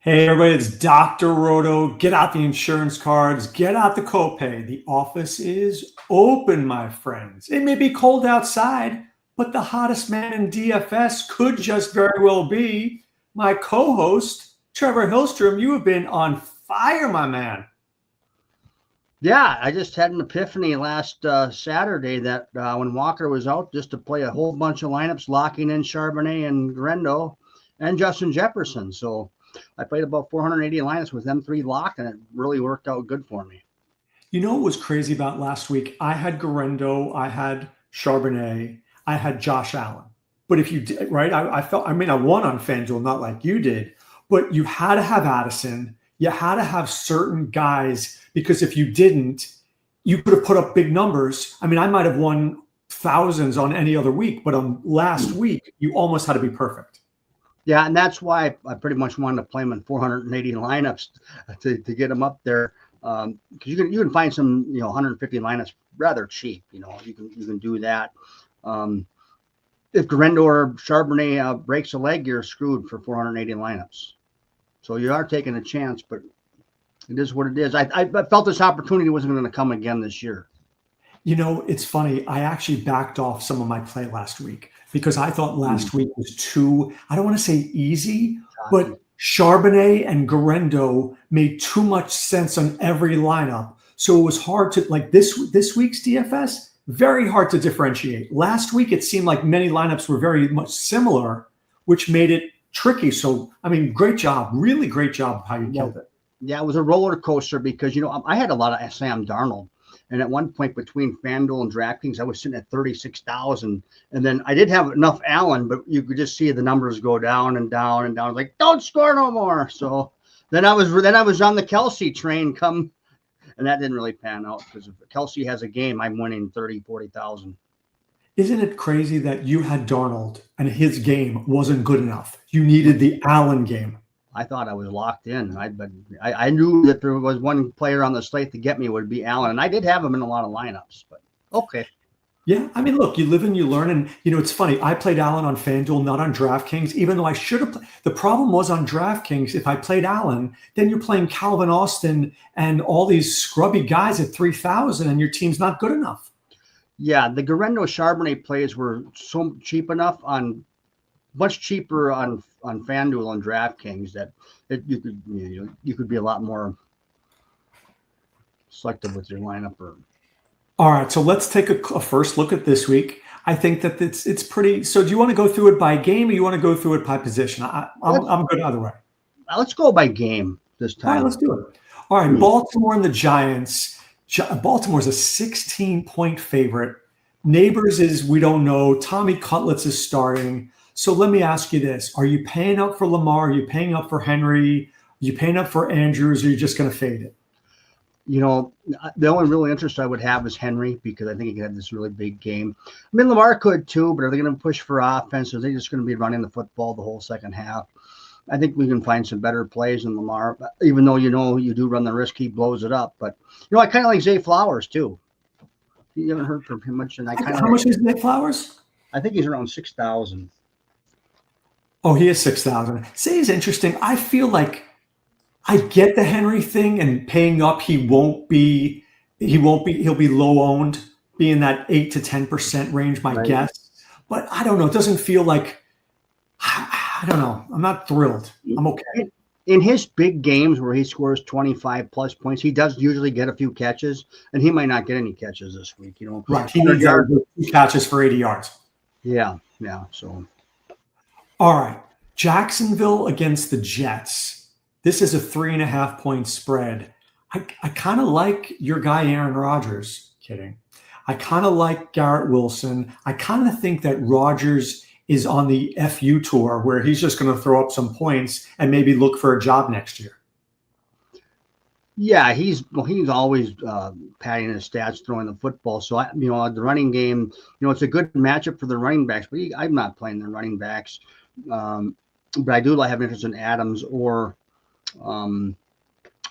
Hey everybody, it's Dr. Roto. Get out the insurance cards, get out the copay. The office is open, my friends. It may be cold outside, but the hottest man in DFS could just very well be my co-host, Trevor Hillstrom. You have been on fire, my man. Yeah, I just had an epiphany last Saturday that when Walker was out, just to play a whole bunch of lineups, locking in Charbonnet and Grendo and Justin Jefferson. So I played about 480 lineups with them three locked, and it really worked out good for me. You know what was crazy about last week? I had Garendo, I had Charbonnet, I had Josh Allen. But if you did, right, I won on FanDuel, not like you did, but you had to have Addison. You had to have certain guys because if you didn't, you could have put up big numbers. I mean, I might have won thousands on any other week, but on last week, you almost had to be perfect. Yeah, and that's why I pretty much wanted to play them in 480 lineups to get them up there. Because you can find some 150 lineups rather cheap. You can do that. If Garendo or Charbonnet breaks a leg, you're screwed for 480 lineups. So you are taking a chance, but it is what it is. I felt this opportunity wasn't going to come again this year. You know, it's funny. I actually backed off some of my play last week because I thought last week was too, I don't want to say easy, but Charbonnet and Garendo made too much sense on every lineup. So it was hard to, like this week's DFS, very hard to differentiate. Last week, it seemed like many lineups were very much similar, which made it tricky. So, I mean, great job. Really great job of how you killed it. Yeah, it was a roller coaster because, I had a lot of Sam Darnold. And at one point between FanDuel and DraftKings, I was sitting at 36,000. And then I did have enough Allen, but you could just see the numbers go down and down and down. I was like, don't score no more. So then I was on the Kelsey train come, and that didn't really pan out because if Kelsey has a game, I'm winning 30, 40,000. Isn't it crazy that you had Darnold and his game wasn't good enough? You needed the Allen game. I thought I was locked in. I knew that there was one player on the slate to get me would be Allen, and I did have him in a lot of lineups. But okay. Yeah, I mean, look, you live and you learn, and it's funny. I played Allen on FanDuel, not on DraftKings, even though I should have. The problem was on DraftKings. If I played Allen, then you're playing Calvin Austin and all these scrubby guys at 3,000, and your team's not good enough. Yeah, the Garendo Charbonnet plays were so cheap enough much cheaper on FanDuel and DraftKings that you could be a lot more selective with your lineup. All right, so let's take a first look at this week. I think that it's pretty. So, do you want to go through it by game, or you want to go through it by position? I'm good either way. Let's go by game this time. All right, let's do it. All right, Baltimore and the Giants. Baltimore's a 16-point favorite. Neighbors is we don't know. Tommy Cutlets is starting. So let me ask you this. Are you paying up for Lamar? Are you paying up for Henry? Are you paying up for Andrews? Or are you just going to fade it? The only real interest I would have is Henry because I think he could have this really big game. I mean, Lamar could too, but are they going to push for offense? Or are they just going to be running the football the whole second half? I think we can find some better plays than Lamar, even though you do run the risk he blows it up. But, I kind of like Zay Flowers too. You haven't heard from him much. And How much is Zay Flowers? I think he's around 6,000. Oh, he is 6,000. Say is interesting. I feel like I get the Henry thing and paying up. He'll be low owned, be in that 8 to 10% range, my guess. But I don't know. It doesn't feel like, I don't know. I'm not thrilled. I'm okay. In his big games where he scores 25 plus points, he does usually get a few catches, and he might not get any catches this week. Right. He needs 2 catches for 80 yards. Yeah. So. All right, Jacksonville against the Jets. This is a 3.5-point spread. I kind of like your guy, Aaron Rodgers. Kidding. I kind of like Garrett Wilson. I kind of think that Rodgers is on the FU tour where he's just going to throw up some points and maybe look for a job next year. Yeah, he's always padding his stats throwing the football. So, the running game, it's a good matchup for the running backs, but I'm not playing the running backs. But I do have interest in Adams or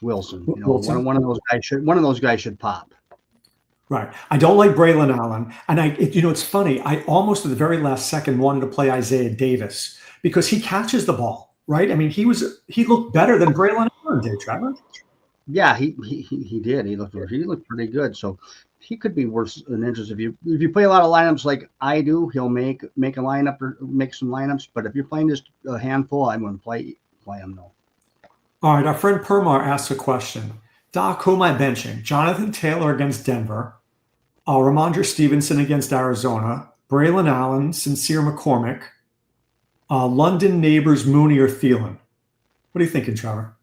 Wilson. One of those guys should pop. Right. I don't like Braylon Allen. And it's funny. I almost at the very last second wanted to play Isaiah Davis because he catches the ball. right? I mean, he looked better than Braylon Allen did, Trevor. Yeah, he did. He looked pretty good. So he could be worth an interest if you play a lot of lineups like I do. He'll make a lineup or make some lineups. But if you're playing just a handful, I wouldn't play him. No. All right, our friend Permar asks a question. Doc, who am I benching? Jonathan Taylor against Denver, Ramondre Stevenson against Arizona, Braylon Allen, Sincere McCormick, London Neighbors, Mooney, or Thielen. What are you thinking, Trevor?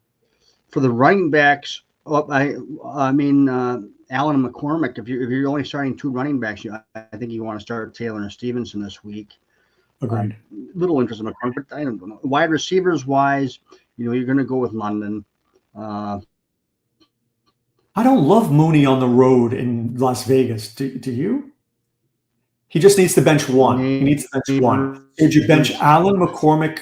For the running backs, I mean Allen and McCormick. If you're only starting 2 running backs, I think you want to start Taylor and Stevenson this week. Agreed. Little interest in McCormick, but I don't know. Wide receivers wise, you're going to go with London. I don't love Mooney on the road in Las Vegas. Do you? He just needs to bench one. He needs to bench one. Would you bench Allen, McCormick,